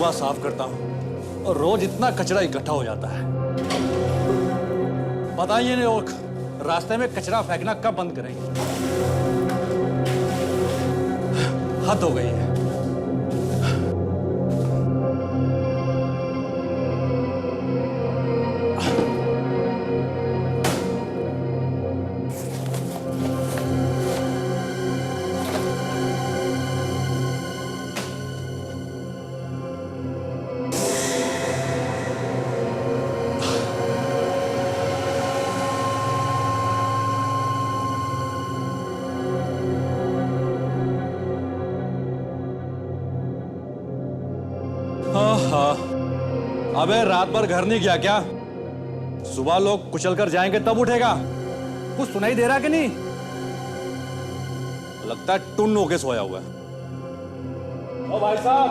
सुबह साफ करता हूँ और रोज इतना कचरा इकट्ठा हो जाता है। बताइए लोग रास्ते में कचरा फेंकना कब बंद करेंगे? हद हो गई है। अबे रात भर घर नहीं गया क्या? सुबह लोग कुचल कर जाएंगे तब उठेगा। कुछ सुनाई दे रहा कि नहीं? लगता है टुन्न होके सोया हुआ है। ओ भाई साहब,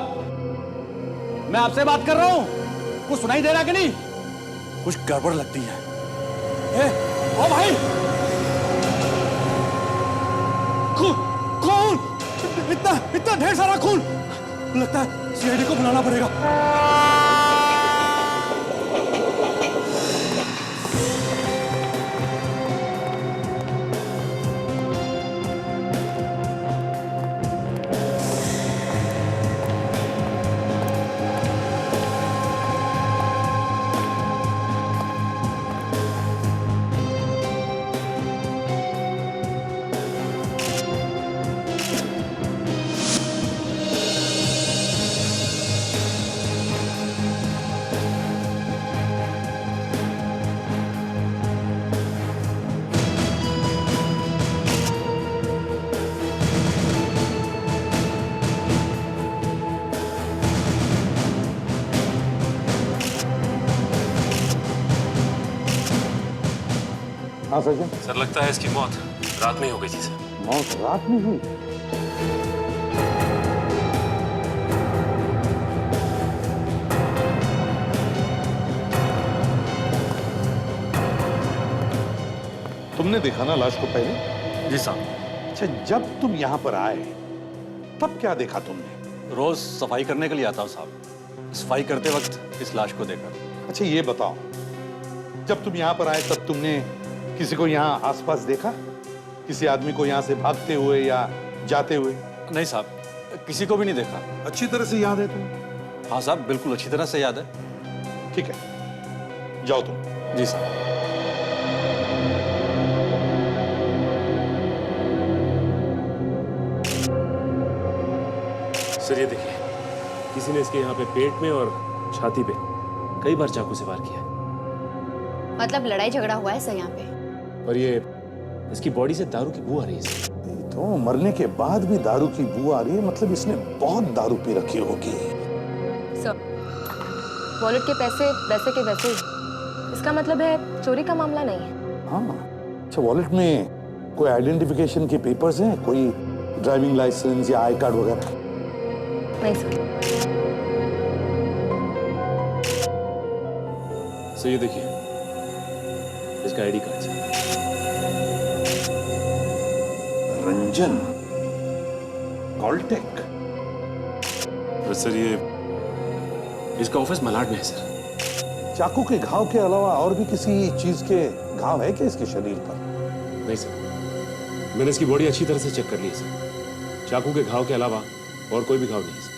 मैं आपसे बात कर रहा हूं। कुछ सुनाई दे रहा कि नहीं? कुछ गड़बड़ लगती है। ओ भाई, खून! इतना ढेर सारा खून! लगता है सीआईडी को बुलाना पड़ेगा। हाँ सर। सर लगता है इसकी मौत रात में ही हो गई थी सर। मौत रात में हुई? तुमने देखा ना लाश को पहले? जी साहब। अच्छा, जब तुम यहाँ पर आए तब क्या देखा तुमने? रोज सफाई करने के लिए आता हूँ साहब। सफाई करते वक्त इस लाश को देखा। अच्छा ये बताओ, जब तुम यहाँ पर आए तब तुमने किसी को यहाँ आसपास देखा? किसी आदमी को यहाँ से भागते हुए या जाते हुए? नहीं साहब, किसी को भी नहीं देखा। अच्छी तरह से याद है तुम्हें? हाँ साहब, बिल्कुल अच्छी तरह से याद है। ठीक है, जाओ तुम। जी साहब। सर ये देखिए, किसी ने इसके यहाँ पे पेट में और छाती पे कई बार चाकू से वार किया है। मतलब लड़ाई झगड़ा हुआ है सर यहाँ पे? और ये इसकी बॉडी से दारू की बू आ रही है सर। तो मरने के बाद भी दारू की बू आ रही है, मतलब इसने बहुत दारू पी रखी होगी। सर, वॉलेट के पैसे वैसे के वैसे ही। इसका मतलब है चोरी का मामला नहीं है। हाँ, अच्छा वॉलेट में कोई आइडेंटिफिकेशन के पेपर्स हैं? कोई ड्राइविंग लाइसेंस या आई कार्ड वगैरह? नहीं सर। सर ये देखिए, इसका आईडी कार्ड है। रंजन कॉलटेक। सर ये इसका ऑफिस मलाड में है सर। चाकू के घाव के अलावा और भी किसी चीज के घाव है क्या इसके शरीर पर? नहीं सर, मैंने इसकी बॉडी अच्छी तरह से चेक कर ली है सर। चाकू के घाव के अलावा और कोई भी घाव नहीं है sir.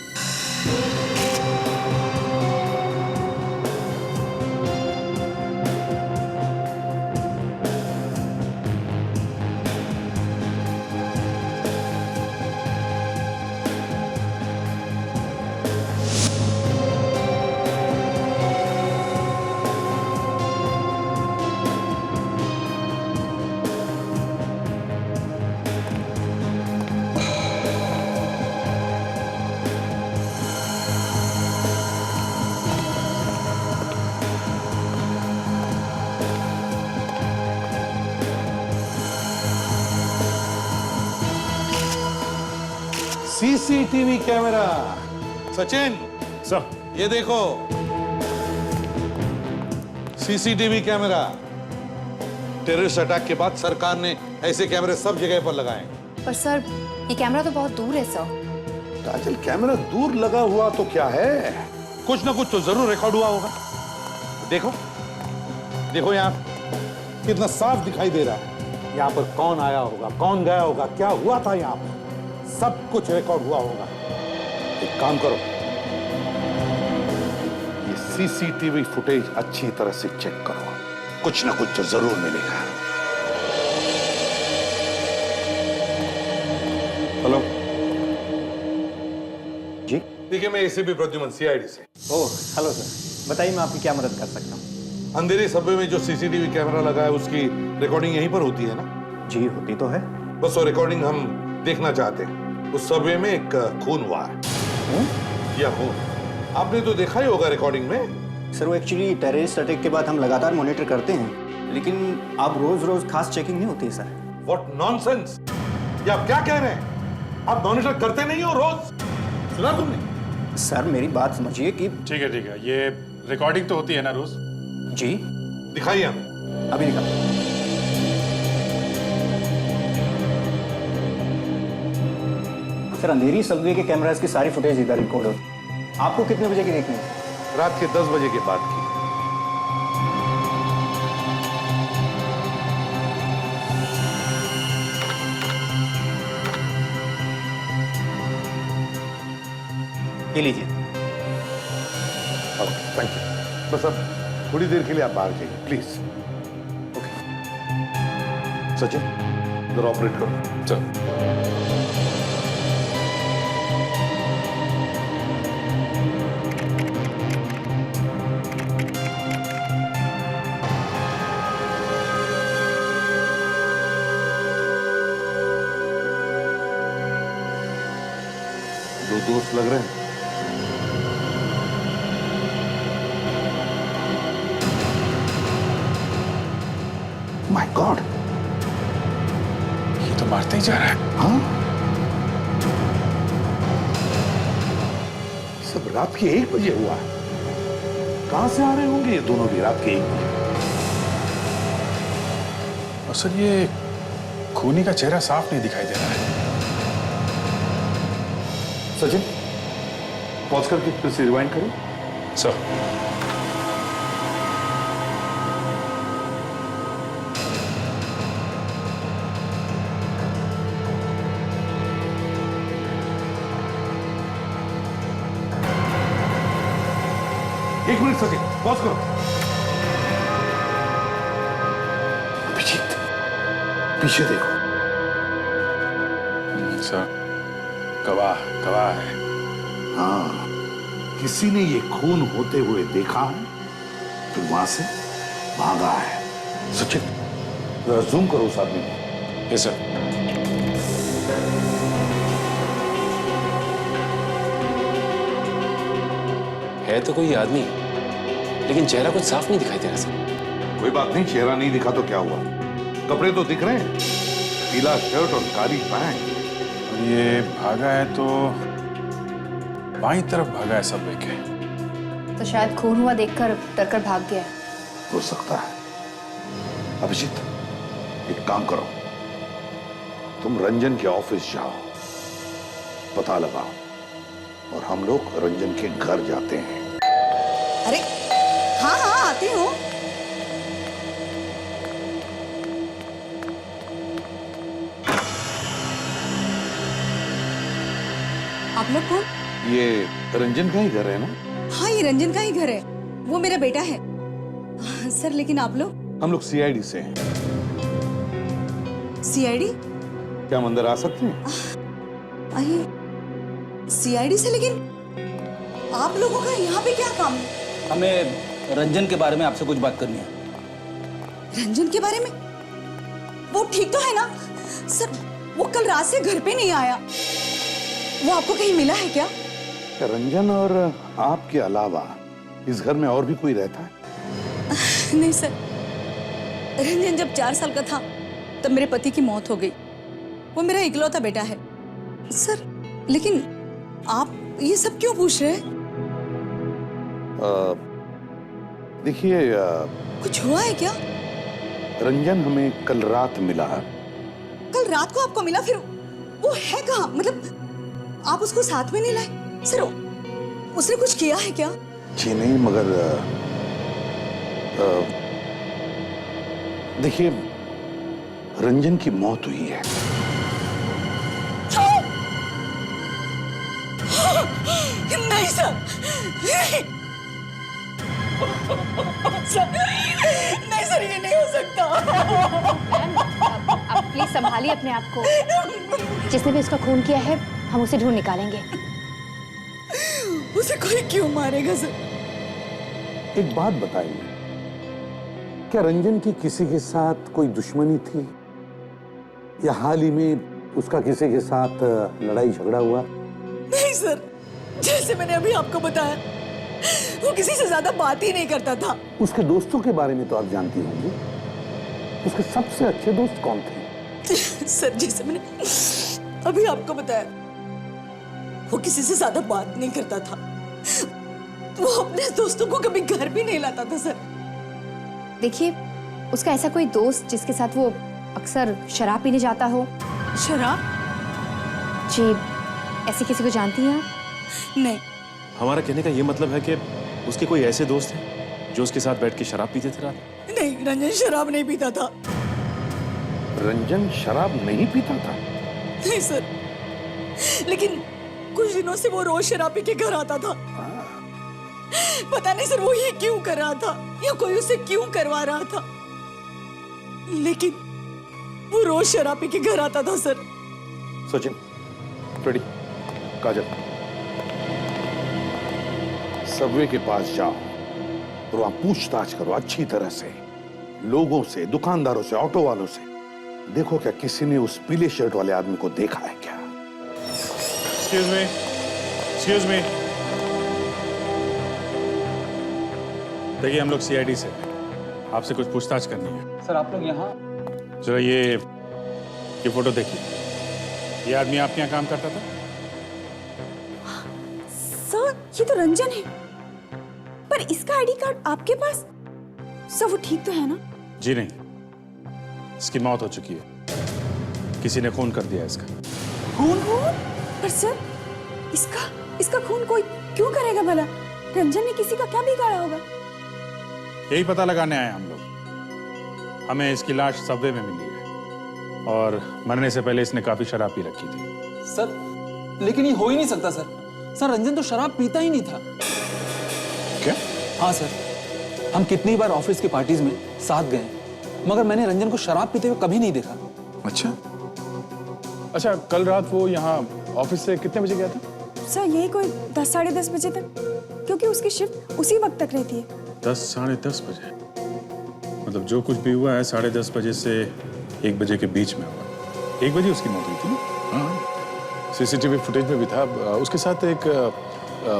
CCTV camera. Sachin sir, ये देखो, सीसीटीवी कैमरा। टेररिस्ट अटैक के बाद सरकार ने ऐसे कैमरे सब जगह पर लगाए। पर सर, ये कैमरा तो बहुत दूर है सर। काजल, कैमरा दूर लगा हुआ तो क्या है, कुछ ना कुछ तो जरूर रिकॉर्ड हुआ होगा। देखो देखो, यहाँ कितना साफ दिखाई दे रहा है। यहाँ पर कौन आया होगा, कौन गया होगा, क्या हुआ था यहाँ पर, सब कुछ रिकॉर्ड हुआ होगा। एक काम करो, ये सीसीटीवी फुटेज अच्छी तरह से चेक करो, कुछ ना कुछ तो जरूर मिलेगा। हेलो जी। देखिए, मैं एसीपी प्रद्युमन, सीआईडी से। ओह हेलो सर, बताइए मैं आपकी क्या मदद कर सकता हूँ। अंधेरी सबवे में जो सीसीटीवी कैमरा लगा है उसकी रिकॉर्डिंग यहीं पर होती है ना? जी होती तो है। बस वो रिकॉर्डिंग हम देखना चाहते हैं। उस सबवे में एक खून हुआ है। या खून आपने तो देखा ही होगा रिकॉर्डिंग में। सर वो एक्चुअली टेररिस्ट अटैक के बाद हम लगातार मॉनिटर करते हैं, लेकिन आप रोज रोज खास चेकिंग नहीं होती है सर। What nonsense! ये आप क्या कह रहे हैं? आप मॉनिटर करते नहीं हो रोज? सुना तुमने? सर मेरी बात समझिए कि ठीक है, ये रिकॉर्डिंग तो होती है ना रोज? जी दिखाइए हमें। अभी दिखा। सर अंधेरी सबवे के कैमरास की सारी फुटेज इधर रिकॉर्ड होती। आपको कितने बजे की देखनी है? रात के 10 बजे के बाद की। ये लीजिए। Thank you. बस अब थोड़ी देर के लिए आप बाहर जाइए प्लीज। ओके सचिन, जरा ऑपरेट करो। चल। दो दोस्त लग रहे हैं। माय गॉड, ये तो मारते ही जा रहा है। हाँ? सब रात के 1 बजे हुआ है। कहां से आ रहे होंगे ये दोनों भी रात के 1 बजे? और सर ये खूनी का चेहरा साफ नहीं दिखाई दे रहा है। सचिन, पॉज करके फिर से रिवाइंड करो। सर एक मिनट सचिन, पॉज करो। अभिजीत, पीछे देखो। सर गवाह है। हाँ, किसी ने ये खून होते हुए देखा है, फिर वहां से भागा है। सचिन, जरा जूम करो उस आदमी को। Yes sir. है तो कोई आदमी, लेकिन चेहरा कुछ साफ नहीं दिखाई दे रहा सर। कोई बात नहीं, चेहरा नहीं दिखा तो क्या हुआ, कपड़े तो दिख रहे हैं, पीला शर्ट और काली पैंट। ये भागा है तो बाईं तरफ भागा है सबवे के। तो शायद खून हुआ देखकर डरकर भाग गया है। हो सकता है। अभिजीत, एक काम करो, तुम रंजन के ऑफिस जाओ, पता लगाओ और हम लोग रंजन के घर जाते हैं। अरे हाँ हाँ आती हूँ। आप लोग कौन? ये रंजन का ही घर है ना? हाँ ये रंजन का ही घर है, वो मेरा बेटा है। सर लेकिन आप लोग? हम लोग सीआईडी से हैं। सीआईडी? क्या हम अंदर आ सकते हैं? आइए। सीआईडी से? लेकिन आप लोगों का यहाँ पे क्या काम है? हमें रंजन के बारे में आपसे कुछ बात करनी है। रंजन के बारे में? वो ठीक तो है ना? सर वो कल रात से घर पे नहीं आया, वो आपको कहीं मिला है क्या? रंजन और आपके अलावा इस घर में और भी कोई रहता है? नहीं सर, रंजन जब 4 साल का था तब मेरे पति की मौत हो गई। वो मेरा इकलौता बेटा है। सर लेकिन आप ये सब क्यों पूछ रहे हैं? देखिए, कुछ हुआ है क्या? रंजन हमें कल रात मिला। कल रात को आपको मिला? फिर वो है कहाँ? मतलब आप उसको साथ में नहीं लाए? सर उसने कुछ किया है क्या? जी नहीं, मगर देखिए, रंजन की मौत हुई है। नहीं सर, नहीं सर, नहीं सर, ये नहीं हो सकता। मैम, आप प्लीज संभालिए अपने आप को। जिसने भी उसका खून किया है हम उसे ढूंढ निकालेंगे। उसे कोई क्यों मारेगा सर? एक बात बताइए, क्या रंजन की किसी के साथ कोई दुश्मनी थी, या हाल ही में उसका किसी के साथ लड़ाई झगड़ा हुआ? नहीं सर, जैसे मैंने अभी आपको बताया, वो किसी से ज्यादा बात ही नहीं करता था। उसके दोस्तों के बारे में तो आप जानती होंगी। उसके सबसे अच्छे दोस्त कौन थे? सर, जैसे मैंने अभी आपको बताया, वो किसी से ज्यादा बात नहीं करता था। वो अपने दोस्तों को कभी घर भी नहीं लाता था सर। देखिए, उसका ऐसा कोई दोस्त जिसके साथ वो अक्सर शराब पीने जाता हो? शराब? जी, ऐसे किसी को जानती हैं आप? नहीं। हमारा कहने का ये मतलब है कि उसके कोई ऐसे दोस्त हैं जो उसके साथ बैठ के शराब पीते थे रात? नहीं, रंजन शराब नहीं पीता था। रंजन शराब नहीं पीता था? नहीं सर, लेकिन कुछ दिनों से वो रोज शराब पी के घर आता था। पता नहीं सर वो ये क्यों कर रहा था, या कोई उसे क्यों करवा रहा था, लेकिन वो रोज शराब पी के घर आता था सर। सचिन, रेडी, काजल, सबवे के पास जाओ और वहां पूछताछ करो अच्छी तरह से, लोगों से, दुकानदारों से, ऑटो वालों से। देखो क्या किसी ने उस पीले शर्ट वाले आदमी को देखा है क्या? Excuse me. Excuse me. देखिए, हम लोग CID से आपसे कुछ पूछताछ करनी है। सर, आप लोग यहाँ? जरा ये फोटो देखिए। ये आदमी आपके यहाँ काम करता था? सर, ये तो रंजन है, पर इसका आईडी कार्ड आपके पास? सर, वो ठीक तो है ना? जी नहीं, इसकी मौत हो चुकी है। किसी ने खून कर दिया इसका। खून? पर सर, इसका खून कोई क्यों करेगा भला? रंजन ने किसी का क्या बिगाड़ा होगा? यही पता लगाने आए हम लोग। हमें इसकी लाश सबवे में मिली है और मरने से पहले इसने काफी शराब पी रखी थी। सर, लेकिन ये हो ही नहीं सकता सर। सर, रंजन तो शराब पीता ही नहीं था। क्या? हाँ सर, हम कितनी बार ऑफिस की पार्टीज में साथ गए, मगर मैंने रंजन को शराब पीते हुए कभी नहीं देखा। अच्छा, कल रात वो यहाँ ऑफिस से कितने बजे गया था? सर, यही कोई 10 साढ़े 10 बजे तक, क्योंकि उसकी शिफ्ट उसी वक्त तक रहती है। 10 साढ़े 10 बजे? मतलब जो कुछ भी हुआ है 10:30 बजे से 1 बजे के बीच में हुआ। 1 बजे उसकी मौत हुई थी ना? हाँ, CCTV फुटेज में भी था। उसके साथ एक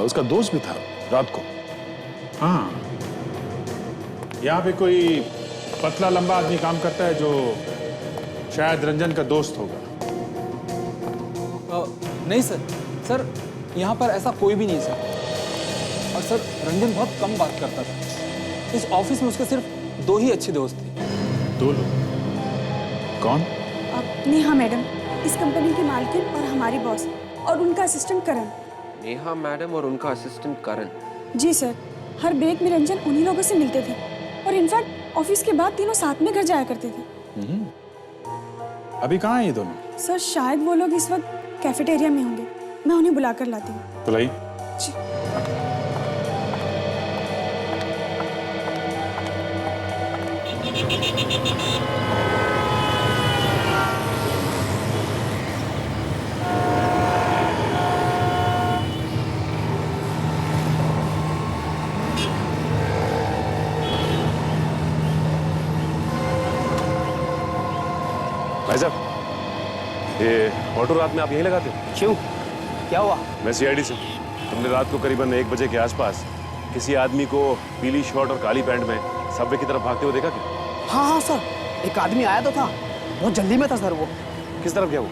उसका दोस्त भी था रात को। हाँ, यहाँ पे कोई पतला लंबा आदमी काम करता है जो शायद रंजन का दोस्त होगा। नहीं सर, यहाँ पर ऐसा कोई भी नहीं सर। और सर, रंजन बहुत कम बात करता था। इस ऑफिस में उसके सिर्फ 2 ही अच्छे दोस्त थे। 2 लोग? कौन? नेहा मैडम, इस कंपनी की मालकिन और हमारी बॉस, और उनका असिस्टेंट करण। नेहा मैडम और उनका असिस्टेंट करण? जी सर, हर ब्रेक में रंजन उन्हीं लोगों से मिलते थे, और इनफैक्ट ऑफिस के बाद तीनों साथ में घर जाया करते थे। अभी कहाँ हैं ये दोनों? सर, शायद वो लोग इस वक्त कैफेटेरिया में होंगे। मैं उन्हें बुलाकर लाती हूँ। बुलाई। जी। भाई साहब, ये ऑटो रात में आप यहीं लगाते हो? क्यों, क्या हुआ? मैं CID से। हमने रात को करीबन 1 बजे के आसपास किसी आदमी को पीली शर्ट और काली पैंट में सबवे की तरफ भागते हुए देखा क्या? हाँ सर, एक आदमी आया तो था, बहुत जल्दी में था सर। वो किस तरफ गया वो?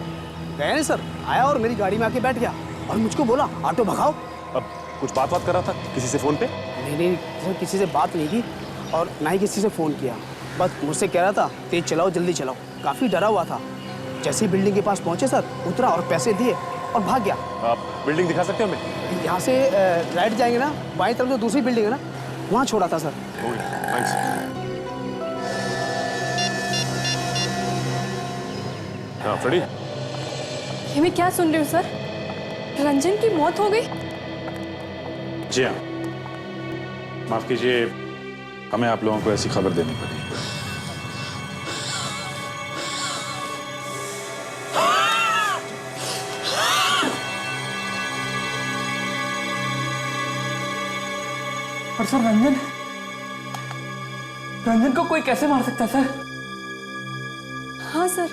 गया नहीं सर, आया और मेरी गाड़ी में आके बैठ गया और मुझको बोला ऑटो भगाओ। अब कुछ बात कर रहा था किसी से फोन पे? नहीं सर, किसी से बात नहीं की और ना ही किसी से फोन किया। बस मुझसे कह रहा था तेज चलाओ, जल्दी चलाओ। काफी डरा हुआ था। जैसे ही बिल्डिंग के पास पहुंचे सर, उतरा और पैसे दिए और भाग गया। आप बिल्डिंग दिखा सकते हो हमें? यहाँ से राइट जाएंगे ना, बाईं तरफ जो दूसरी बिल्डिंग है ना, वहाँ छोड़ा था सर। थैंक्स। हाँ फ्रेडी, ये मैं क्या सुन रही हूँ सर? रंजन की मौत हो गई? जी हाँ, माफ कीजिए, हमें आप लोगों को ऐसी खबर देनी पड़ी। पर सर रंजन को कोई कैसे मार सकता है सर? हाँ सर,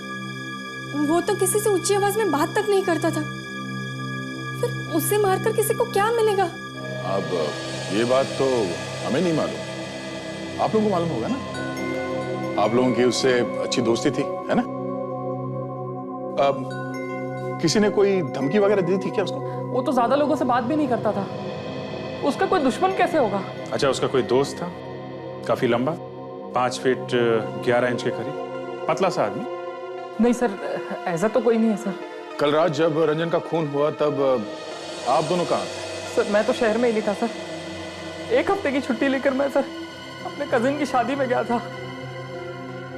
वो तो किसी से ऊंची आवाज में बात तक नहीं करता था। फिर उससे मारकर किसी को क्या मिलेगा? अब ये बात तो हमें नहीं मालूम, आप लोगों को मालूम होगा ना। आप लोगों की उससे अच्छी दोस्ती थी, है ना? अब किसी ने कोई धमकी वगैरह दी थी क्या उसको? वो तो ज्यादा लोगों से बात भी नहीं करता था। उसका कोई दुश्मन कैसे होगा? अच्छा, उसका कोई दोस्त था, काफी लंबा, 5 फीट 11 इंच के करीब, पतला सा आदमी? नहीं सर, ऐसा तो कोई नहीं है सर। कल रात जब रंजन का खून हुआ तब आप दोनों कहाँ थे? सर मैं तो शहर में ही नहीं था सर। 1 हफ्ते की छुट्टी लेकर मैं सर अपने कजिन की शादी में गया था।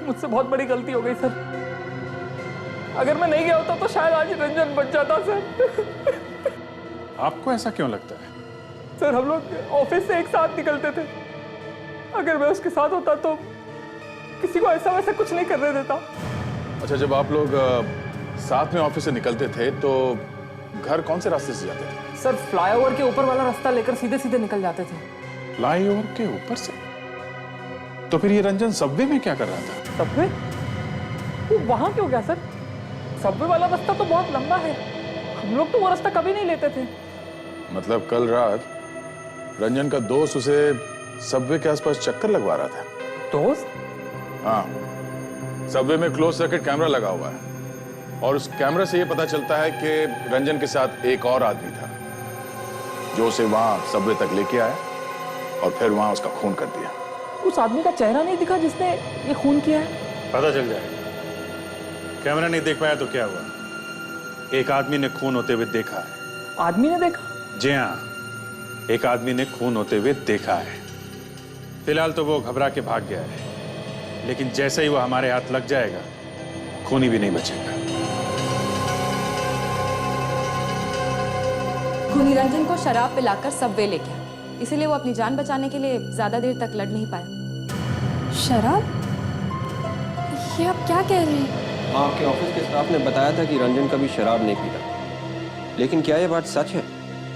मुझसे बहुत बड़ी गलती हो गई सर। अगर मैं नहीं गया होता तो शायद आज रंजन बच जाता सर। आपको ऐसा क्यों लगता है? सर हम लोग ऑफिस से एक साथ निकलते थे। अगर मैं उसके साथ होता तो किसी को ऐसा वैसा कुछ नहीं करने देता। अच्छा, जब आप लोग साथ में ऑफिस से निकलते थे तो घर कौन से रास्ते से जाते थे? सर फ्लाईओवर के ऊपर वाला रास्ता लेकर सीधे सीधे निकल जाते थे। फ्लाईओवर के ऊपर से? तो फिर ये रंजन सबवे में क्या कर रहा था? सबवे? वो वहां क्यों गया सर? सबवे वाला रास्ता तो बहुत लंबा है। हम लोग तो वो रास्ता कभी नहीं लेते थे। मतलब कल रात रंजन का दोस्त उसे सबवे के आसपास चक्कर लगवा रहा था? दोस्त? हाँ, सबवे में क्लोज सर्किट कैमरा लगा हुआ है और उस कैमरा से ये पता चलता है कि रंजन के साथ एक और आदमी था जो उसे वहां सबवे तक लेके आया और फिर वहां उसका खून कर दिया। उस आदमी का चेहरा नहीं दिखा जिसने ये खून किया है? पता चल जाएगा। कैमरा नहीं देख पाया तो क्या हुआ? एक आदमी ने खून होते हुए देखा है। आदमी ने देखा? जी हाँ, एक आदमी ने खून होते हुए देखा है। फिलहाल तो वो घबरा के भाग गया है, लेकिन जैसे ही वो हमारे हाथ लग जाएगा खूनी भी नहीं बचेगा। खूनी रंजन को शराब पिलाकर सबवे ले गया, इसीलिए वो अपनी जान बचाने के लिए ज्यादा देर तक लड़ नहीं पाया। शराब? ये आप क्या कह रहे हैं? आपके ऑफिस के स्टाफ ने बताया था कि रंजन कभी शराब नहीं पीता, लेकिन क्या ये बात सच है?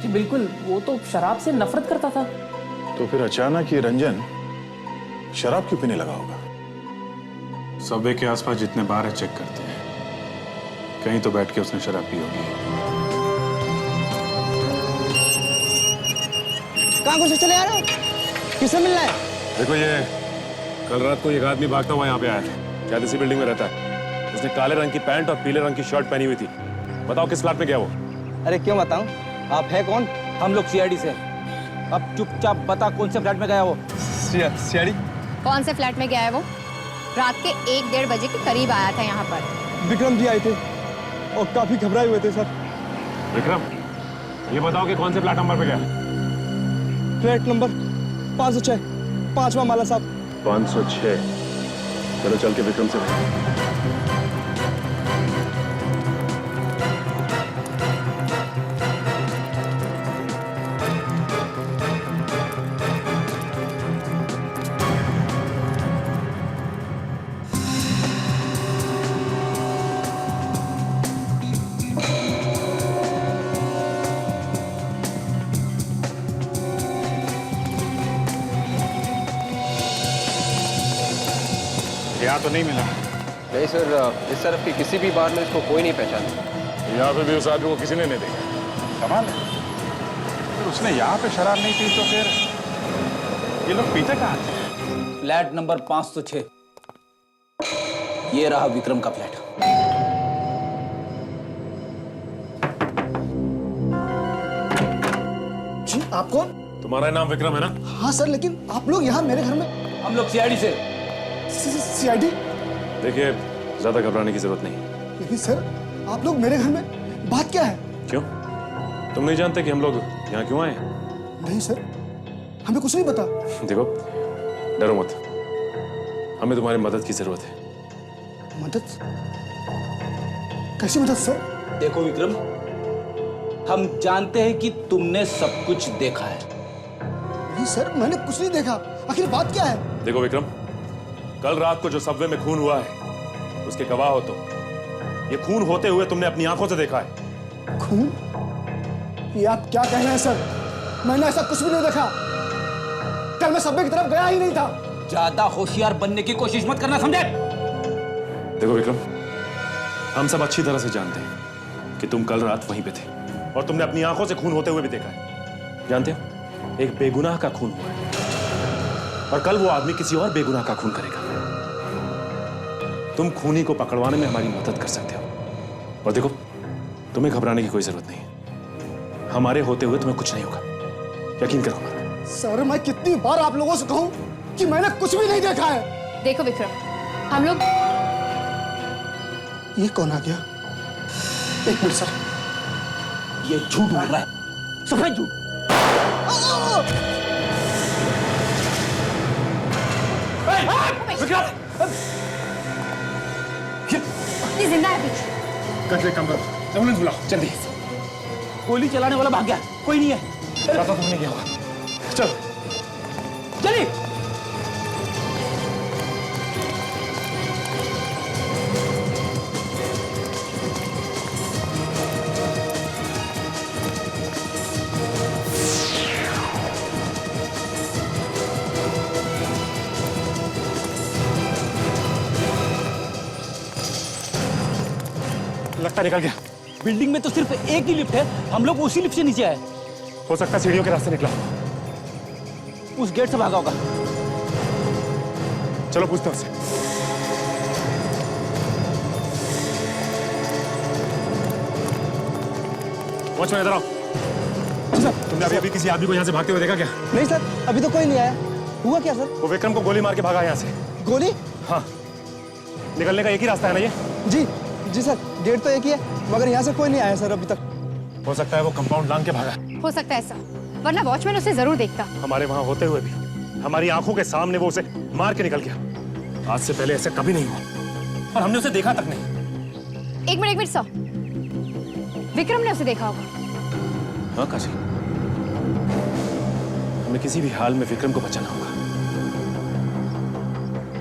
जी बिल्कुल, वो तो शराब से नफरत करता था। तो फिर अचानक ये रंजन शराब क्यों पीने लगा होगा? सबवे के आसपास जितने बार है चेक करते हैं, कहीं तो बैठ के उसने शराब पी होगी। कहाँ घुसे चले आ रहे हो? किससे मिलना है? देखो, ये कल रात को एक आदमी भागता हुआ यहाँ पे आया था, शायद इसी बिल्डिंग में रहता है। उसने काले रंग की पैंट और पीले रंग की शर्ट पहनी हुई थी। बताओ किस फ्लैट में गया वो? अरे क्यों बताऊं? आप है कौन? हम लोग सीआईडी से। अब चुपचाप बता कौन से फ्लैट में गया वो? सीआईडी? कौन से फ्लैट में गया है वो? रात के 1-1:30 बजे के करीब आया था यहाँ पर। विक्रम जी आए थे और काफी घबराए हुए थे सर। विक्रम, ये बताओ कि कौन से फ्लैट नंबर पे गया? फ्लैट नंबर 506, 5वां माला साहब। 506। चलो चल के विक्रम से मिलते। यहाँ तो नहीं मिला। नहीं सर, इस तरफ की किसी भी बार में इसको कोई नहीं पहचाना। यहाँ पे भी उस आदमी को किसी ने नहीं देखा। कमाल है, फिर उसने यहाँ पे शराब नहीं पी तो फिर ये लोग पीते कहाँ थे? Flat number 506। ये रहा विक्रम का फ्लैट। जी आप कौन? तुम्हारा नाम विक्रम है ना? हाँ सर, लेकिन आप लोग यहाँ मेरे घर में? हम लोग सीआईडी से। सीआईडी? देखिए, ज्यादा घबराने की जरूरत नहीं। लेकिन सर, आप लोग मेरे घर में, बात क्या है? क्यों? तुम नहीं जानते कि हम लोग यहाँ क्यों आए? नहीं सर, हमें कुछ नहीं पता। देखो, डरो मत। हमें तुम्हारी मदद की जरूरत है। मदद? कैसी मदद सर? देखो विक्रम, हम जानते हैं कि तुमने सब कुछ देखा है। नहीं सर, मैंने कुछ नहीं देखा। आखिर बात क्या है? देखो विक्रम, कल रात को जो सबवे में खून हुआ है उसके गवाह हो तुम। ये खून होते हुए तुमने अपनी आंखों से देखा है। खून? ये आप क्या कह रहे हैं सर? मैंने ऐसा कुछ भी नहीं देखा। कल मैं सबवे की तरफ गया ही नहीं था। ज्यादा होशियार बनने की कोशिश मत करना, समझे? देखो विक्रम, हम सब अच्छी तरह से जानते हैं कि तुम कल रात वहीं पे थे और तुमने अपनी आंखों से खून होते हुए भी देखा है। जानते हो, एक बेगुनाह का खून हुआ है और कल वो आदमी किसी और बेगुनाह का खून करेगा। तुम खूनी को पकड़वाने में हमारी मदद कर सकते हो। और देखो, तुम्हें घबराने की कोई जरूरत नहीं है। हमारे होते हुए तुम्हें कुछ नहीं होगा, यकीन करो हमारा। सर, मैं कितनी बार आप लोगों से कहूं कि मैंने कुछ भी नहीं देखा है। देखो विक्रम, हम लोग ये कौन आ गया? एक मिनट सर, ये झूठ बोल रहा है, सफेद झूठ। ये जिंदा है अभी। कचरे कमर, एम्बुलेंस बुलाओ जल्दी। गोली चलाने वाला भाग गया, कोई नहीं है। पता तो नहीं क्या हुआ। चलो चलिए। लगता निकल गया। बिल्डिंग में तो सिर्फ एक ही लिफ्ट है, हम लोग उसी लिफ्ट से नीचे आए। हो सकता है सीढ़ियों के रास्ते निकला। उस गेट से भागा होगा। चलो पूछते हैं उससे। वॉचमैन इधर आओ। तुमने अभी किसी आदमी को यहाँ से भागते हुए देखा क्या? नहीं सर, अभी तो कोई नहीं आया। हुआ क्या सर? वो विक्रम को गोली मार के भागा यहाँ से। गोली? हाँ, निकलने का एक ही रास्ता है ना ये? जी सर, गेट तो एक ही है, मगर यहाँ से कोई नहीं आया सर अभी तक। हो सकता है वो कंपाउंड लांग के भागा। हो सकता है ऐसा, वरना वॉचमैन उसे जरूर देखता। हमारे वहां होते हुए भी हमारी आंखों के सामने वो उसे मार के निकल गया। आज से पहले ऐसा कभी नहीं हुआ और हमने उसे देखा तक नहीं। एक मिनट सर, विक्रम ने उसे देखा होगा। हाँ काजी, हमें किसी भी हाल में विक्रम को बचाना होगा।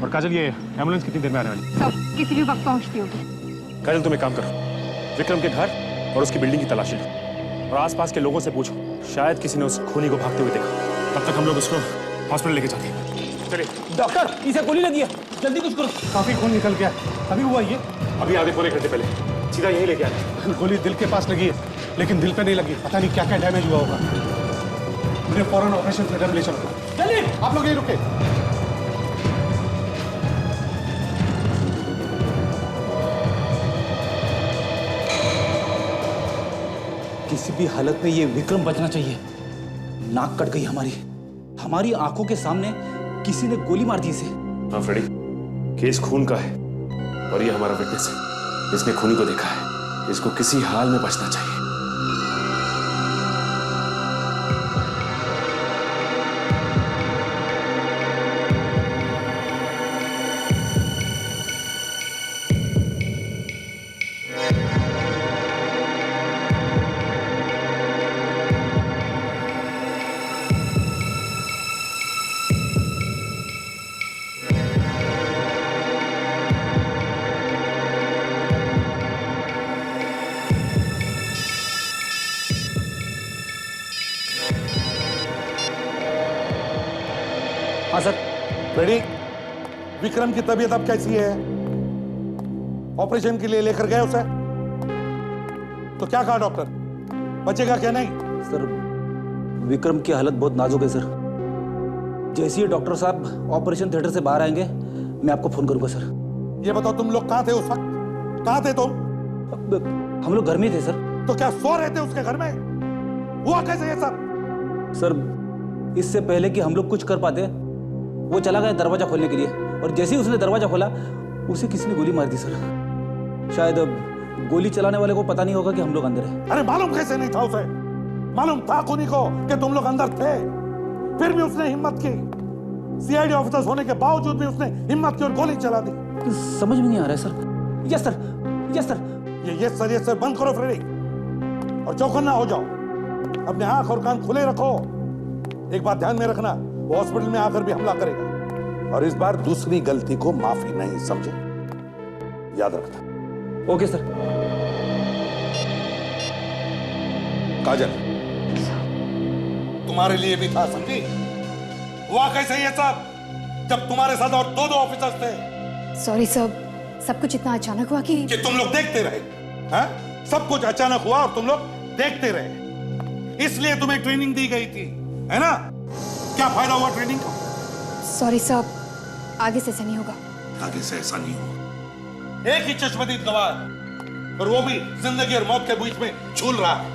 और काजल, ये एम्बुलेंस कितनी देर में आने वाली? सब किसी भी वक्त पहुंचती होगी। काजल, तुम एक काम करो, विक्रम के घर और उसकी बिल्डिंग की तलाशी लो और आसपास के लोगों से पूछो, शायद किसी ने उस खूनी को भागते हुए देखा। तब तक हम लोग उसको हॉस्पिटल लेके जाते हैं। चलिए। डॉक्टर, इसे गोली लगी है, जल्दी कुछ करो। काफी खून निकल गया। अभी हुआ ये? अभी आधे पौने घंटे पहले सीधा यहीं लेके आए। गोली दिल के पास लगी है, लेकिन दिल पे नहीं लगी। पता नहीं क्या क्या डैमेज हुआ होगा। मुझे फौरन ऑपरेशन थिएटर में ले चलो। जल्दी। आप लोग यहीं रुके। किसी भी हालत में ये विक्रम बचना चाहिए। नाक कट गई हमारी आंखों के सामने किसी ने गोली मार दी इसे। हाँ फ्रेडी, केस खून का है और ये हमारा विटनेस है। इसने खूनी को देखा है। इसको किसी हाल में बचना चाहिए। हाँ सर। फ्रेडी, विक्रम की तबीयत अब कैसी है? ऑपरेशन के लिए लेकर गए उसे? तो क्या कहा डॉक्टर? बचेगा क्या नहीं? सर, विक्रम की हालत बहुत नाजुक है सर। जैसे ही डॉक्टर साहब ऑपरेशन थिएटर से बाहर आएंगे, मैं आपको फोन करूंगा सर। ये बताओ, तुम लोग कहाँ थे उस वक्त? कहाँ थे तुम? हम लोग घर में थे सर। तो क्या सो रहे थे उसके घर में? हुआ कैसे ये सब? सर, इससे पहले कि हम लोग कुछ कर पाते, वो चला गया दरवाजा खोलने के लिए और जैसे ही उसने दरवाजा खोला, उसे किसी ने गोली मार दी सर। शायद अब गोली चलाने वाले को पता नहीं होगा कि हम लोग अंदर हैं। अरे मालूम कैसे नहीं था उसे? मालूम था खूनी को कि तुम लोग अंदर थे, फिर भी उसने हिम्मत की। सीआईडी ऑफिसर्स होने के बावजूद भी उसने हिम्मत की और गोली चला दी। समझ में नहीं आ रहा है sir. Yes sir, yes sir. ये सर बंद करो फ्रेडी, और चौकन्ना हो जाओ। अपने आंख और कान खुले रखो। एक बात ध्यान में रखना, वो हॉस्पिटल में आकर भी हमला करेगा, और इस बार दूसरी गलती को माफी नहीं, समझे? याद रखना। Okay sir. काजल, तुम्हारे लिए भी था, समझी? हुआ कैसे ये सब जब तुम्हारे साथ और दो ऑफिसर्स थे? सॉरी सर, सब कुछ इतना अचानक हुआ कि तुम लोग देखते रहे। हाँ? सब कुछ अचानक हुआ और तुम लोग देखते रहे, इसलिए तुम्हें ट्रेनिंग दी गई थी, है ना? क्या फायदा हुआ ट्रेनिंग का? सॉरी सर, आगे से ऐसा नहीं होगा। आगे से ऐसा नहीं होगा। एक ही चश्मदीद गवाह, और वो भी जिंदगी और मौत के बीच में झूल रहा है।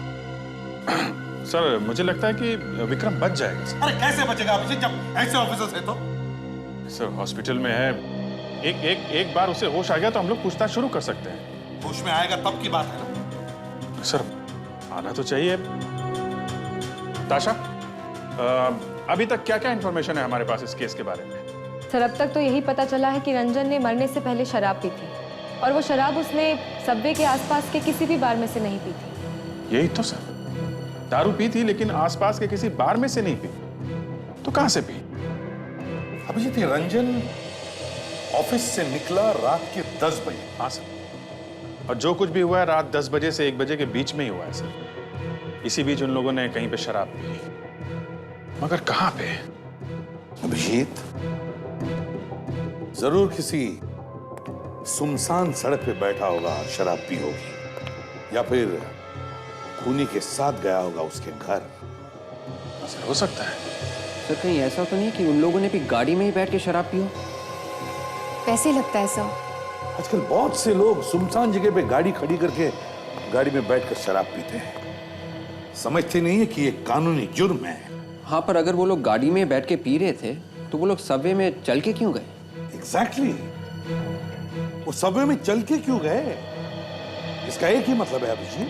सर, मुझे लगता है कि विक्रम बच जाएगा सर। अरे कैसे बचेगा अभिषेक, जब ऐसे ऑफिसर्स हैं तो? सर, हॉस्पिटल में है, एक बार उसे होश आ गया तो हम लोग पूछताछ शुरू कर सकते हैं। होश में आएगा तब की बात है ना? सर, आना तो चाहिए। ताशा, अभी तक क्या क्या इंफॉर्मेशन है हमारे पास इस केस के बारे में? सर, अब तक तो यही पता चला है कि रंजन ने मरने से पहले शराब पी थी, और वो शराब उसने सबवे के आसपास के किसी भी बार में से नहीं पी थी। यही तो सर, दारू पी थी लेकिन आसपास के किसी बार में से नहीं पी, तो कहां से पी? अभिजीत, रंजन ऑफिस से निकला रात के 10 बजे। हाँ सर, और जो कुछ भी हुआ है रात 10 बजे से 1 बजे के बीच में ही हुआ है सर। इसी बीच उन लोगों ने कहीं पे शराब पी, मगर कहां पे? अभिजीत, जरूर किसी सुनसान सड़क पे बैठा होगा, शराब पी होगी, या फिर खूनी के साथ गया होगा उसके घर। सर, हो सकता है। सर, कहीं ऐसा तो नहीं कि उन लोगों ने भी गाड़ी में ही बैठ के शराब पी हो? वैसे ही लगता है सर। आजकल बहुत से लोग सुनसान जगह पे गाड़ी खड़ी करके गाड़ी में बैठकर शराब पीते हैं। समझते नहीं है कि ये कानूनी जुर्म है। हाँ, पर अगर वो लोग गाड़ी में बैठ के पी रहे थे तो वो लोग सबवे में चल के क्यों गए? एग्जैक्टली, वो सबवे में चल के क्यों गए? इसका एक ही मतलब है अभिजीत,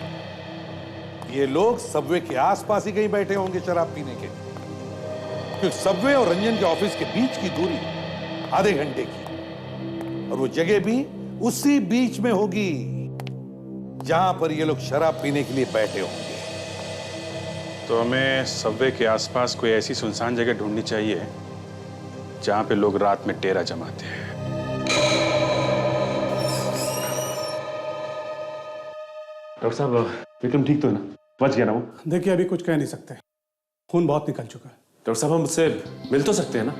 ये लोग सबवे के आसपास ही कहीं बैठे होंगे शराब पीने के, क्योंकि सबवे और रंजन के ऑफिस के बीच की दूरी आधे घंटे की, और वो जगह भी उसी बीच में होगी जहां पर ये लोग शराब पीने के लिए बैठे होंगे। तो हमें सबवे के आसपास कोई ऐसी सुनसान जगह ढूंढनी चाहिए जहां पे लोग रात में डेरा जमाते हैं। डॉक्टर साहब, विक्रम ठीक तो है ना? बच गया ना वो? देखिए, अभी कुछ कह नहीं सकते, खून बहुत निकल चुका है। डॉक्टर साहब, हम मुझसे मिल तो सकते हैं ना?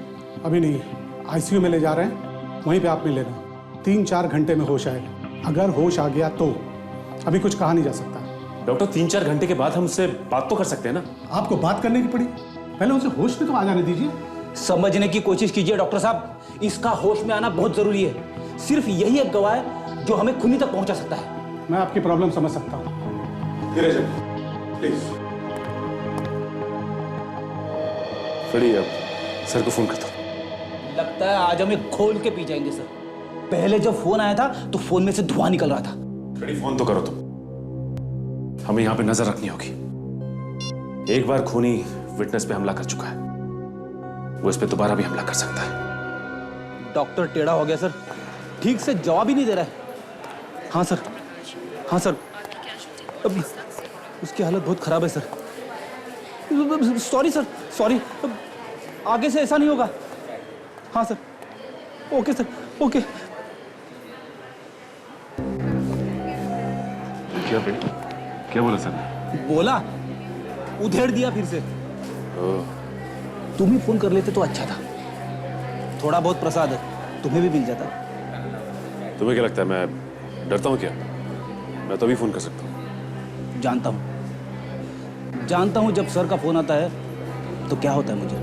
अभी नहीं, आईसीयू में ले जा रहे हैं, वहीं पे आप मिल लेना। 3-4 घंटे में होश आएगा। अगर होश आ गया तो, अभी कुछ कहा नहीं जा सकता। डॉक्टर, 3-4 घंटे के बाद हम उससे बात तो कर सकते हैं ना? आपको बात करने की पड़ी, पहले उसे होश में तो आ जाने दीजिए। समझने की कोशिश कीजिए डॉक्टर साहब, इसका होश में आना बहुत जरूरी है। सिर्फ यही एक गवाह है जो हमें खूनी तक पहुंचा सकता है। मैं आपकी प्रॉब्लम समझ सकता हूँ। धीरे से, प्लीज। फ्रेडी, अब सर को फोन करता हूँ। लगता है आज हमें खोल के पी जाएंगे सर। पहले जब फोन आया था तो फोन में से धुआं निकल रहा था। फ्रेडी, फोन तो करो तुम। हमें यहाँ पे नजर रखनी होगी। एक बार खूनी विटनेस पे हमला कर चुका है, वो इस पे दोबारा भी हमला कर सकता है। डॉक्टर टेढ़ा हो गया सर, ठीक से जवाब ही नहीं दे रहा है। हाँ सर, हाँ सर, अब उसकी हालत बहुत खराब है सर। सॉरी सर, सॉरी, आगे से ऐसा नहीं होगा। हाँ सर, ओके सर, ओके। क्या बेटा, क्या बोला सर? बोला, उधेड़ दिया फिर से। तुम ही फोन कर लेते तो अच्छा था। थोड़ा बहुत प्रसाद है, तुम्हें भी मिल जाता। तुम्हें क्या लगता है मैं डरता हूँ क्या? मैं तो अभी फोन कर सकता हूँ। जानता हूँ जब सर का फोन आता है तो क्या होता है मुझे।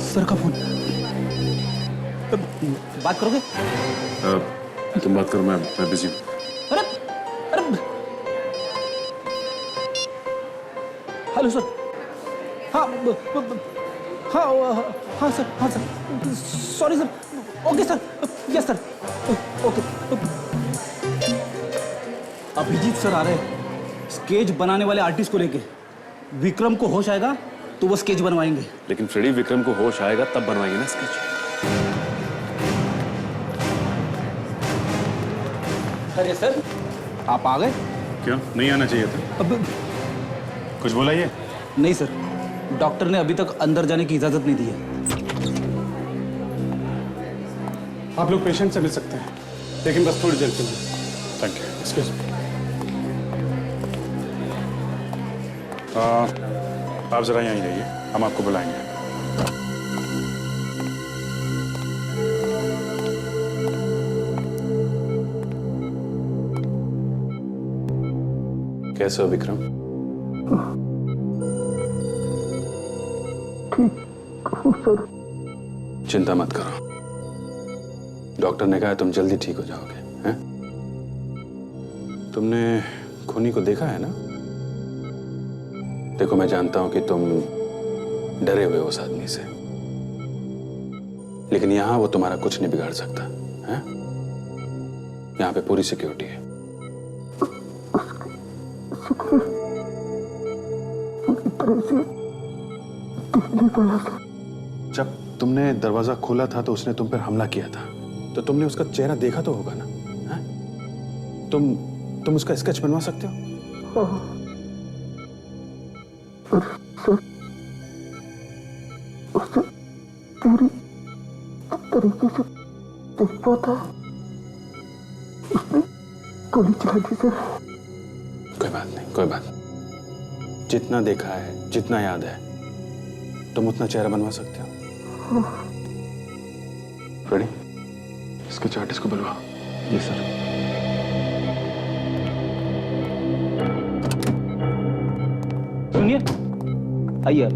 सर का फोन, बात करोगे? तुम बात करो, मैं बिजी हूँ। अरे अरे, हेलो सर। हाँ हाँ हाँ सर, हाँ sir, sorry sir, okay sir, yes sir, okay. Abhijit sir आ रहे हैं स्केच बनाने वाले आर्टिस्ट को लेके। विक्रम को होश आएगा तो वो स्केच बनवाएंगे। लेकिन फ्रेडी, विक्रम को होश आएगा तब बनवाएंगे ना स्केच। अरे सर, आप आ गए? क्यों नहीं आना चाहिए था? अब कुछ बोला ये? नहीं सर, डॉक्टर ने अभी तक अंदर जाने की इजाजत नहीं दी है। आप लोग पेशेंट से मिल सकते हैं, लेकिन बस थोड़ी देर के लिए। Thank you. Excuse me. आप जरा यहीं रहिए, हम आपको बुलाएंगे। कैसे हो विक्रम? चिंता मत करो, डॉक्टर ने कहा तुम जल्दी ठीक हो जाओगे। हैं? तुमने खूनी को देखा है ना? देखो, मैं जानता हूं कि तुम डरे हुए हो उस आदमी से, लेकिन यहां वो तुम्हारा कुछ नहीं बिगाड़ सकता है। यहां पे पूरी सिक्योरिटी है। जब तुमने दरवाजा खोला था तो उसने तुम पर हमला किया था, तो तुमने उसका चेहरा देखा तो होगा ना? है? तुम उसका स्केच बनवा सकते हो? उसे पूरी तरीके से देख पाता, उसने गोली चला दी सर। कोई बात नहीं, कोई बात नहीं। जितना देखा है, जितना याद है, तुम उतना चेहरा बनवा सकते हो। रेडी? इसके आर्टिस्ट को बुलवा। जी सर। सुनिए, आइए आप।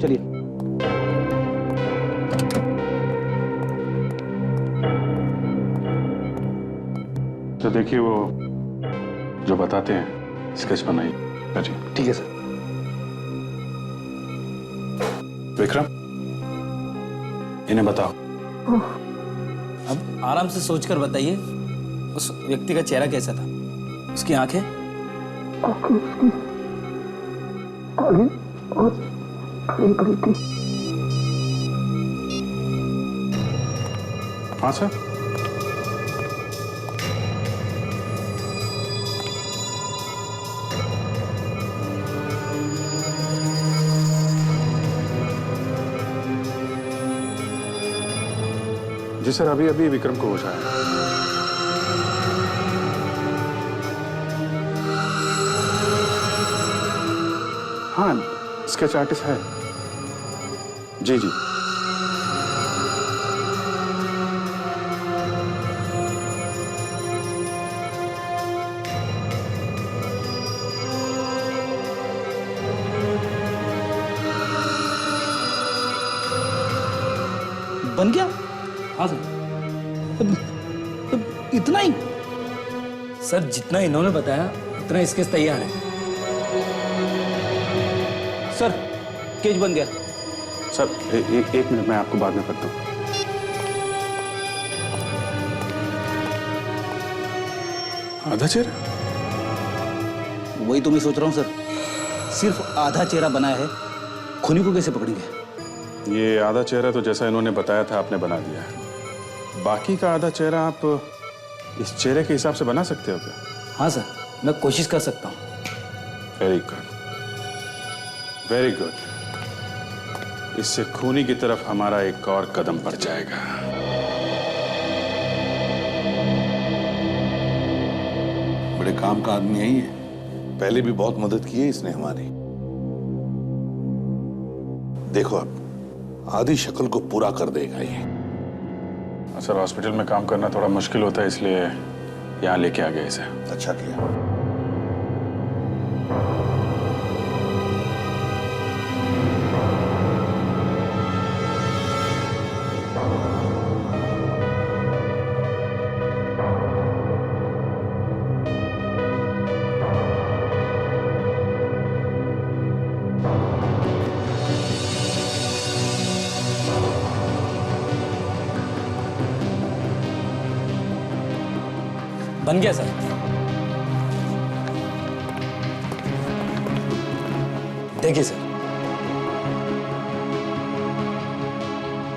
चलिए। तो देखिए, वो जो बताते हैं स्केच बनाइए। जी ठीक है सर। विक्रम, इन्हें बताओ। अब आराम से सोचकर बताइए, उस व्यक्ति का चेहरा कैसा था? उसकी आंखें? आंखें उसकी काली और बड़ी बड़ी थी। हाँ सर। जी सर, अभी अभी विक्रम को होश आया। हाँ, स्केच आर्टिस्ट है। जी जी। बन गया? हाँ सर। इतना ही? सर, जितना इन्होंने बताया उतना स्केच तैयार है। सर, स्केच बन गया। सर, एक मिनट, मैं आपको बाद में करता हूँ। आधा चेहरा? वही तो मैं सोच रहा हूँ सर, सिर्फ आधा चेहरा बनाया है, खूनी को कैसे पकड़ेंगे? ये आधा चेहरा तो जैसा इन्होंने बताया था आपने बना दिया है। बाकी का आधा चेहरा आप इस चेहरे के हिसाब से बना सकते हो क्या? हाँ सर, मैं कोशिश कर सकता हूँ। Very good, very good. इससे खूनी की तरफ हमारा एक और कदम बढ़ जाएगा। बड़े काम का आदमी है ये, पहले भी बहुत मदद की है इसने हमारी। देखो, अब आधी शक्ल को पूरा कर देगा ये। सर, हॉस्पिटल में काम करना थोड़ा मुश्किल होता है, इसलिए यहाँ लेके आ गए इसे। अच्छा किया। बन गया सर। देखिए सर।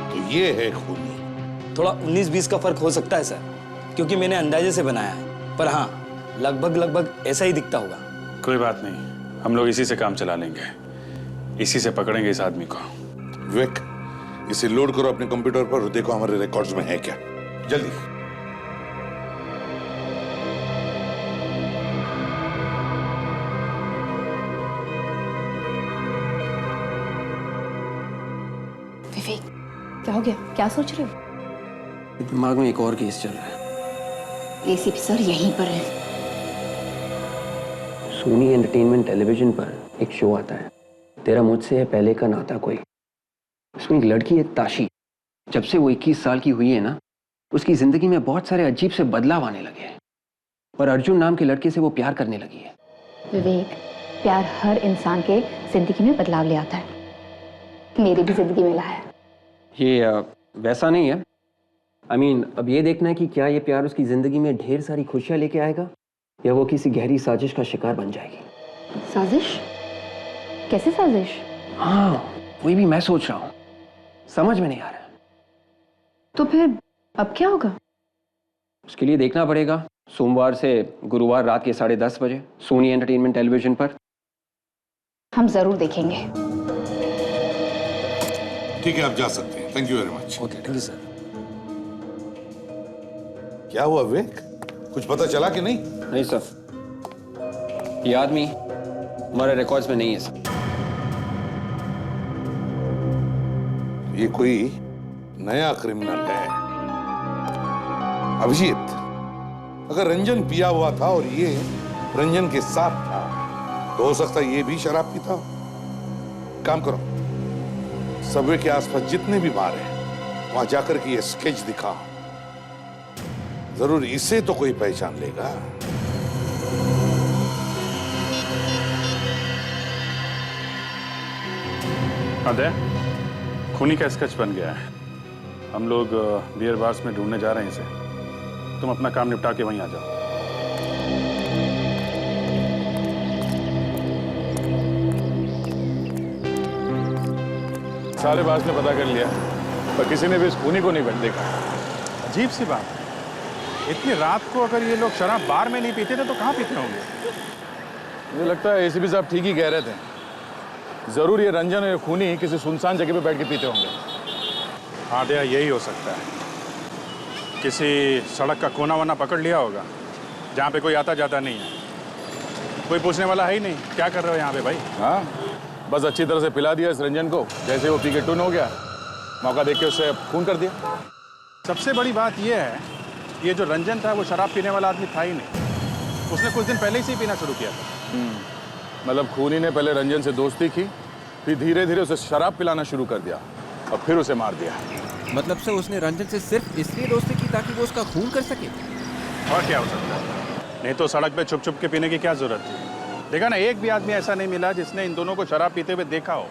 तो ये है खूनी। थोड़ा 19-20 का फर्क हो सकता है सर, क्योंकि मैंने अंदाजे से बनाया है, पर हाँ लगभग ऐसा ही दिखता होगा। कोई बात नहीं, हम लोग इसी से काम चला लेंगे, इसी से पकड़ेंगे इस आदमी को। विवेक, इसे लोड करो अपने कंप्यूटर पर और देखो हमारे रिकॉर्ड्स में है क्या, जल्दी। विवेक, क्या हो गया? क्या सोच रहे हो? दिमाग में एक और केस चल रहा है। एसीपी सर यहीं पर है। सोनी एंटरटेनमेंट टेलीविजन पर एक शो आता है, तेरा मुझसे है पहले का नाता कोई। उसमें एक लड़की है ताशी। जब से वो 21 साल की हुई है ना, उसकी जिंदगी में बहुत सारे अजीब से बदलाव आने लगे हैं और अर्जुन नाम के लड़के से वो प्यार करने लगी है। विवेक, प्यार हर इंसान के जिंदगी में बदलाव ले आता है। मेरी भी जिंदगी में लाया है। ये वैसा नहीं है। I mean, अब ये देखना है कि क्या ये प्यार उसकी जिंदगी में ढेर सारी खुशियां लेके आएगा या वो किसी गहरी साजिश का शिकार बन जाएगी। साजिश? कैसी साजिश? हाँ, वही भी मैं सोच रहा हूँ, समझ में नहीं आ रहा। तो फिर अब क्या होगा? उसके लिए देखना पड़ेगा सोमवार से गुरुवार रात के 10:30 बजे सोनी एंटरटेनमेंट टेलीविजन पर। हम जरूर देखेंगे। ठीक है, आप जा सकते हैं। Thank you very much. Okay, thank you sir. क्या हुआ विवेक, कुछ पता चला कि नहीं? नहीं सर, ये आदमी हमारे रिकॉर्ड्स में नहीं है सर। ये कोई नया क्रिमिनल है। अभिजीत, अगर रंजन पिया हुआ था और ये रंजन के साथ था तो हो सकता है ये भी शराब पीता हो। काम करो, सबवे के आसपास जितने भी बार हैं वहां जाकर के ये स्केच दिखाओ, जरूर इसे तो कोई पहचान लेगा। अदय, खूनी का स्केच बन गया है। हम लोग बियर बार्स में ढूंढने जा रहे हैं इसे। तुम अपना काम निपटा के वहीं आ जाओ। सारे बार्स ने पता कर लिया, पर किसी ने भी इस खूनी को नहीं देखा। अजीब सी बात है, इतनी रात को अगर ये लोग शराब बार में नहीं पीते थे तो कहाँ पीते होंगे? मुझे लगता है एसीपी साहब ठीक ही कह रहे थे, जरूर ये रंजन और खूनी किसी सुनसान जगह पे बैठ के पीते होंगे। हाँ दया, यही हो सकता है। किसी सड़क का कोना वना पकड़ लिया होगा जहाँ पे कोई आता जाता नहीं है, कोई पूछने वाला है ही नहीं। क्या कर रहे हो यहाँ पे भाई? हाँ, बस अच्छी तरह से पिला दिया इस रंजन को, जैसे वो पी के टून हो गया, मौका देख के उससे खून कर दिया। सबसे बड़ी बात यह है, ये जो रंजन था वो शराब पीने वाला आदमी था ही नहीं। उसने कुछ दिन पहले से ही पीना शुरू किया था। मतलब खूनी ने पहले रंजन से दोस्ती की, फिर धीरे धीरे उसे शराब पिलाना शुरू कर दिया और फिर उसे मार दिया। मतलब से उसने रंजन से सिर्फ इसलिए दोस्ती की ताकि वो उसका खून कर सके? और क्या हो सकता है? नहीं तो सड़क पे छुप छुप के पीने की क्या जरूरत थी? देखा ना, एक भी आदमी ऐसा नहीं मिला जिसने इन दोनों को शराब पीते हुए देखा हो।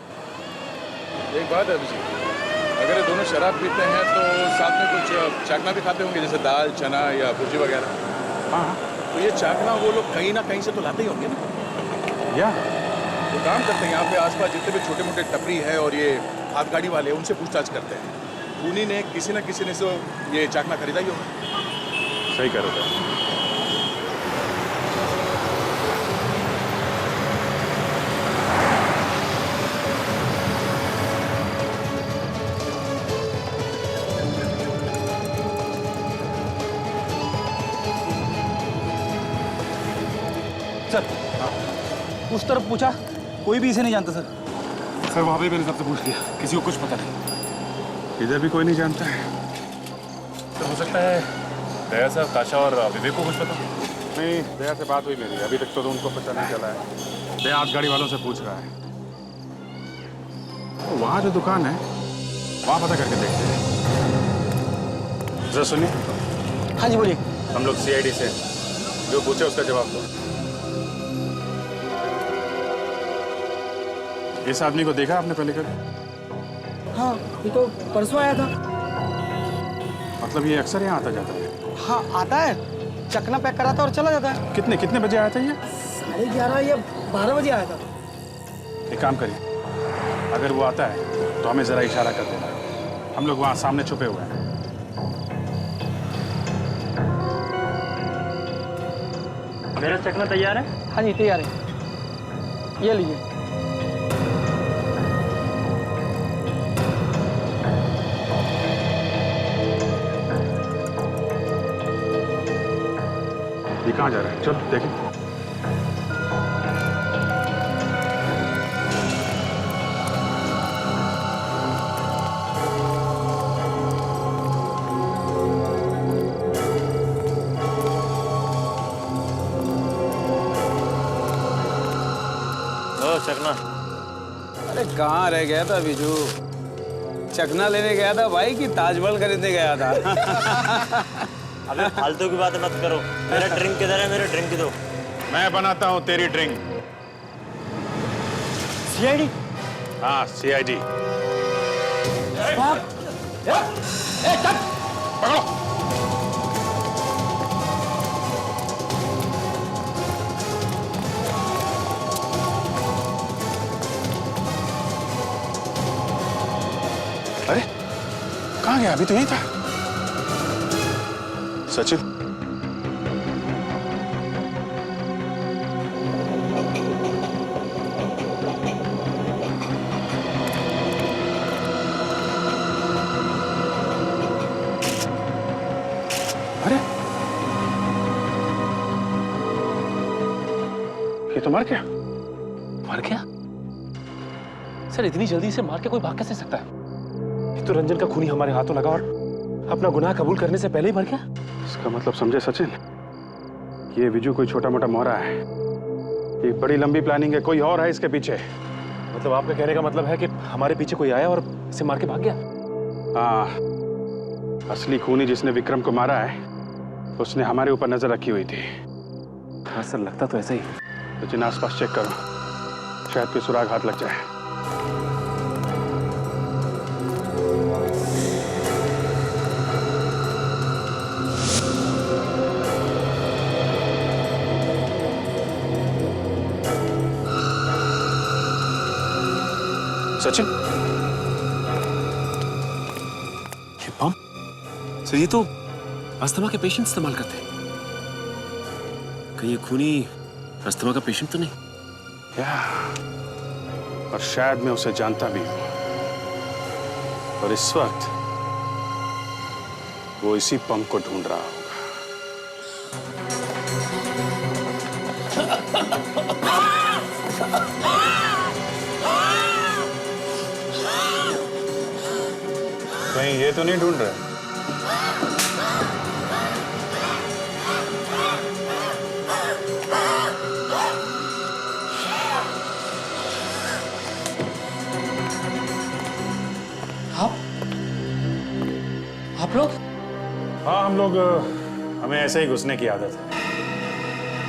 एक बात है अभिजीत, अगर ये दोनों शराब पीते हैं तो साथ में कुछ चाकना भी खाते होंगे, जैसे दाल, चना या भुर्जी वगैरह। हाँ, तो ये चाकना वो लोग कहीं ना कहीं से तो लाते ही होंगे ना। या वो काम करते हैं, यहाँ पे आसपास जितने भी छोटे मोटे टपरी है और ये हाथ गाड़ी वाले, उनसे पूछताछ करते हैं। खूनी ने किसी न किसी ने से ये चाकना खरीदा ही होगा। सही कह रहे थे। सर, उस तरफ पूछा, कोई भी इसे नहीं जानता सर। सर वहाँ पे मेरे सबसे पूछ लिया, किसी को कुछ पता नहीं। इधर भी कोई नहीं जानता है। तो हो सकता है दया साहब, ताशा और विवेक को कुछ पता नहीं। दया से बात हुई मेरी, अभी तक तो उनको पता नहीं चला है। दया हाथ गाड़ी वालों से पूछ रहा है। तो वहाँ जो दुकान है वहाँ पता करके देखते हैं। जरा सुनिए। हाँ जी बोलिए। हम लोग CID से, जो पूछे उसका जवाब दो। इस आदमी को देखा आपने पहले कभी? हाँ, ये तो परसों आया था। मतलब ये अक्सर यहाँ आता जाता है? हाँ, आता है, चकना पैक कराता और चला जाता है। कितने कितने बजे आया था ये? 11:30 या 12 बजे आया था। एक काम करिए, अगर वो आता है तो हमें जरा इशारा कर देना, हम लोग वहाँ सामने छुपे हुए हैं। मेरा चकना तैयार है? हाँ जी तैयार है, ये लीजिए। ये कहाँ जा रहा है? चल देखें। चकना। अरे कहाँ रह गया था बिजू? चकना लेने गया था भाई कि ताजमहल खरीदने गया था? अबे फालतू की बात मत करो। मेरा ड्रिंक किधर है? मेरा ड्रिंक दो। मैं बनाता हूँ तेरी ड्रिंक। सीआईडी? हाँ सीआईडी। पकड़ो। अरे कहाँ गया? अभी तो यहीं था। सचिन, अरे ये तो मर गया। मर गया? सर इतनी जल्दी से मार के कोई भाग कैसे सकता है? तो रंजन का खूनी हमारे हाथों लगा और अपना गुनाह कबूल करने से पहले ही मर गया। इसका मतलब समझे सचिन, ये विजू कोई छोटा मोटा मोहरा है। ये बड़ी लंबी प्लानिंग है, कोई और है इसके पीछे। मतलब आपका कहने का मतलब है कि हमारे पीछे कोई आया और इसे मार के भाग गया? हाँ, असली खूनी जिसने विक्रम को मारा है उसने हमारे ऊपर नजर रखी हुई थी। हाँ सर, लगता तो ऐसा ही। सचिन आसपास चेक करो, शायद कोई सुराग हाथ लग जाए। सचिन, ये बम? सर ये तो अस्थमा के पेशेंट इस्तेमाल करते हैं। कहीं ये खूनी अस्थमा का पेशेंट तो नहीं? या, और शायद मैं उसे जानता भी हूं। और इस वक्त वो इसी पंप को ढूंढ रहा होगा। कहीं ये तो नहीं ढूंढ रहे? आप लोग? हाँ हम लोग, हमें ऐसे ही घुसने की आदत है।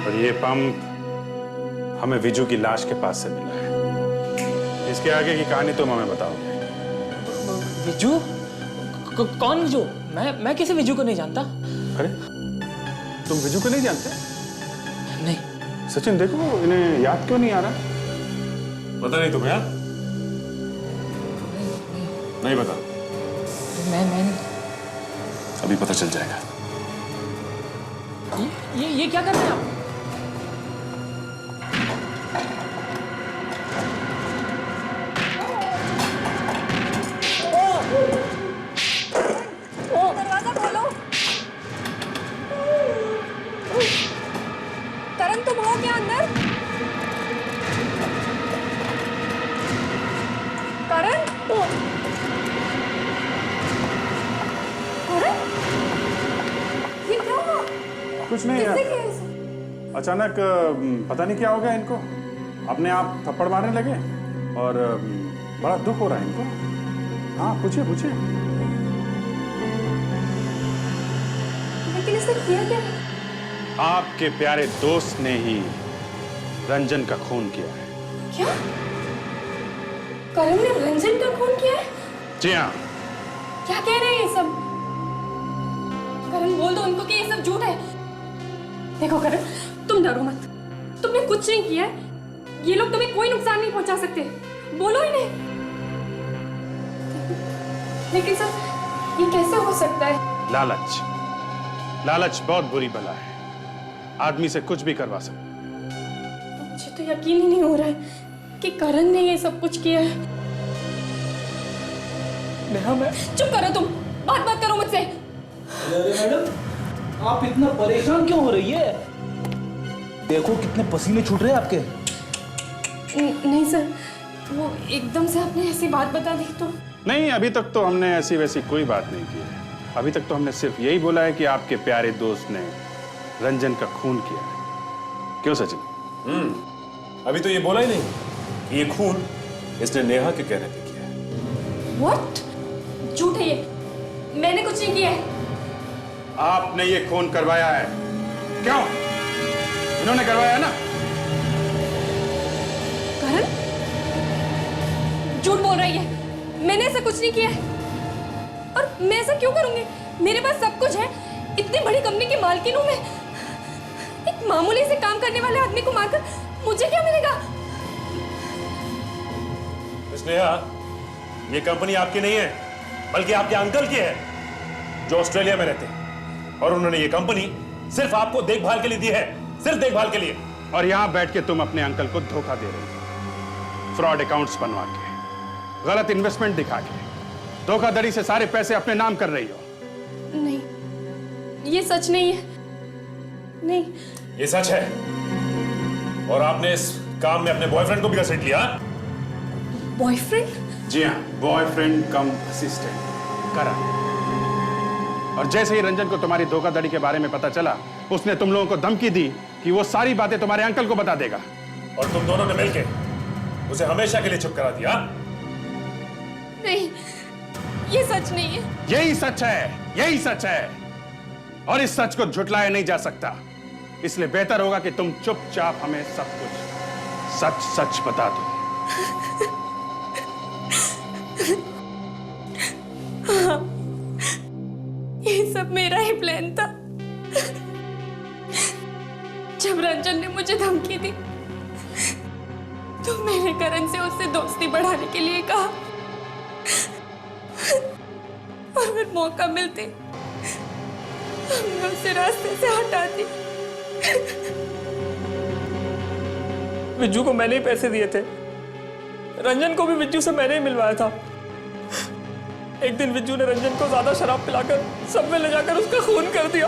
और ये पंप हमें विजू की लाश के पास से मिला है। इसके आगे की कहानी तुम हमें बताओगे। विजू? कौन विजू? मैं किसी विजू को नहीं जानता। अरे तुम विजू को नहीं जानते? नहीं। सचिन देखो, इन्हें याद क्यों नहीं आ रहा? पता नहीं तुम्हें? यार नहीं पता? मैं अभी पता चल जाएगा। ये क्या कर रहे हैं आप? दरवाजा खोलो। करण तुम हो क्या अंदर? करण? ये क्या हुआ? कुछ नहीं किसने यार, किया इसे? अचानक पता नहीं क्या हो गया इनको, अपने आप थप्पड़ मारने लगे और बड़ा दुख हो रहा है इनको। हाँ पूछिए पूछिए। लेकिन इसे किया क्या? आपके प्यारे दोस्त ने ही रंजन का खून किया है। क्या? करण ने रंजन का खून किया है? जी हाँ। क्या कह रहे हैं ये सब? करण बोल दो उनको कि ये सब झूठ है। देखो करण, तुम डरो मत। तुमने कुछ नहीं किया है। ये लोग तुम्हें कोई नुकसान नहीं पहुंचा सकते। बोलो ही नहीं। लेकिन सर, ये कैसे हो सकता है? लालच, लालच बहुत बुरी बला है, आदमी से कुछ भी करवा सकता। मुझे तो यकीन ही नहीं हो रहा है कि करण ने ये सब कुछ किया है। नेहा, मैं चुप करो तुम, बात करो मुझसे। अरे मैडम, आप इतना परेशान क्यों हो रही है? देखो कितने पसीने छूट रहे हैं आपके। नहीं सर, वो एकदम से आपने ऐसी बात बता दी तो। नहीं, अभी तक तो हमने ऐसी वैसी कोई बात नहीं की है। अभी तक तो हमने सिर्फ यही बोला है कि आपके प्यारे दोस्त ने रंजन का खून किया है। क्यों सचिन? अभी तो ये बोला ही नहीं कि ये खून इसने नेहा के कहने पे किया है। What? झूठ है ये, मैंने कुछ नहीं किया है। आपने ये खून करवाया है। क्यों? इन्होंने करवाया है ना? करण झूठ बोल रही है, मैंने ऐसा कुछ नहीं किया है। और मैं ऐसा क्यों करूंगी? मेरे पास सब कुछ है, इतनी बड़ी कंपनी की मालकिन हूं मैं। एक मामूली से काम करने वाले आदमी को मारकर मुझे क्या मिलेगा? मिस नेहा, ये कंपनी आपकी नहीं है, बल्कि आपके अंकल की है, जो ऑस्ट्रेलिया में रहते हैं। और उन्होंने ये कंपनी सिर्फ आपको देखभाल के लिए दी है, सिर्फ देखभाल के लिए। और यहां बैठ के तुम अपने अंकल को धोखा दे रहे हो, फ्रॉड अकाउंट्स बनवा के, गलत इन्वेस्टमेंट दिखा के, धोखाधड़ी से सारे पैसे अपने नाम कर रही हो। नहीं, ये सच नहीं है। नहीं, ये सच है। और आपने इस काम में अपने बॉयफ्रेंड को भी घसीट लिया। बॉयफ्रेंड? जी हाँ, बॉयफ्रेंड कम असिस्टेंट करण। और जैसे ही रंजन को तुम्हारी धोखाधड़ी के बारे में पता चला, उसने तुम लोगों को धमकी दी कि वो सारी बातें तुम्हारे अंकल को बता देगा। और तुम दोनों ने मिलकर उसे हमेशा के लिए चुप करा दिया। नहीं, ये सच नहीं है। यही सच है, यही सच है। और इस सच को झुटलाया नहीं जा सकता। इसलिए बेहतर होगा कि तुम चुपचाप हमें सब कुछ सच सच बता दो। हाँ, ये सब मेरा ही प्लान था। जब रंजन ने मुझे धमकी दी, तो मैंने करण से उससे दोस्ती बढ़ाने के लिए कहा। और फिर मौका मिलते हमने उसे रास्ते से हटा दी। विज्जू को मैंने ही पैसे दिए थे। रंजन को भी विज्जू से मैंने ही मिलवाया था। एक दिन विज्जू ने रंजन को ज्यादा शराब पिलाकर सब में ले जाकर उसका खून कर दिया।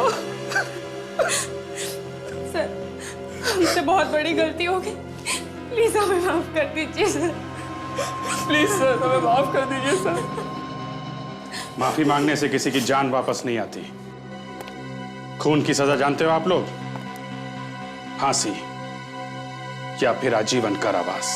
सर, हमसे बहुत बड़ी गलती हो गई। प्लीज हमें माफ कर दीजिए सर। प्लीज सर, हमें माफ कर दीजिए सर। माफी मांगने से किसी की जान वापस नहीं आती। खून की सजा जानते हो आप लोग? फांसी या फिर आजीवन कारावास।